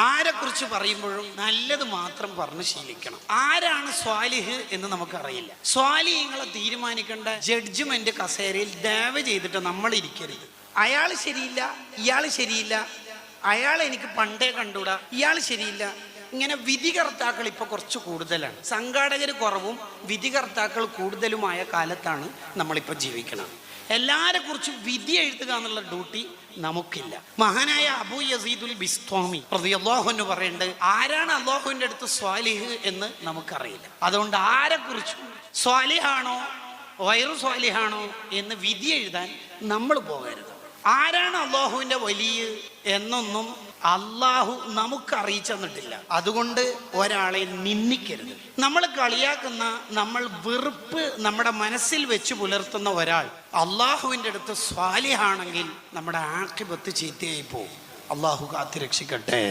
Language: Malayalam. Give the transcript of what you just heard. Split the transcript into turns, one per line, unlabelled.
ആരെക്കുറിച്ച് പറയുമ്പോഴും നല്ലത് മാത്രം പറഞ്ഞ് ശീലിക്കണം. ആരാണ് സ്വാലിഹ് എന്ന് നമുക്കറിയില്ല. സ്വാലിഹ്യങ്ങളെ തീരുമാനിക്കേണ്ട ജഡ്ജ്മെന്റ് കസേരയിൽ ദയവ് ചെയ്തിട്ട് നമ്മൾ ഇരിക്കരുത്. അയാൾ ശരിയില്ല, ഇയാൾ ശരിയില്ല, അയാൾ എനിക്ക് പണ്ടേ കണ്ടൂടാ, ഇയാൾ ശരിയില്ല. ഇങ്ങനെ വിധികർത്താക്കൾ ഇപ്പൊ കുറച്ച് കൂടുതലാണ്. സംഘാടകർ കുറവും വിധികർത്താക്കൾ കൂടുതലുമായ കാലത്താണ് നമ്മളിപ്പോൾ ജീവിക്കണം. എല്ലാരെ കുറിച്ചും വിധി എഴുതുക എന്നുള്ള ഡ്യൂട്ടി നമുക്കില്ല. മഹാനായ അബൂ യസീദുൽ ബിസ്താമി റളിയല്ലാഹു അൻഹു പറയുന്നുണ്ട്, ആരാണ് അല്ലാഹുവിന്റെ അടുത്ത് സ്വാലിഹ് എന്ന് നമുക്കറിയില്ല. അതുകൊണ്ട് ആരെക്കുറിച്ചും സ്വാലിഹാണോ വൈറു സ്വാലിഹാണോ എന്ന് വിധി എഴുതാൻ നമ്മൾ പോകരുത്. ആരാണ് അല്ലാഹുവിന്റെ വലിയ എന്നൊന്നും അള്ളാഹു നമുക്ക് അറിയിച്ചു തന്നിട്ടില്ല. അതുകൊണ്ട് ഒരാളെ നിന്ദിക്കരുത്. നമ്മൾ കളിയാക്കുന്ന, നമ്മൾ വെറുപ്പ് നമ്മുടെ മനസ്സിൽ വെച്ച് പുലർത്തുന്ന ഒരാൾ അള്ളാഹുവിൻ്റെ അടുത്ത് സ്വാലിഹാണെങ്കിൽ നമ്മുടെ ആഖിബത്ത് ചീത്തയായി പോകും. അള്ളാഹു കാത്ത് രക്ഷിക്കട്ടെ.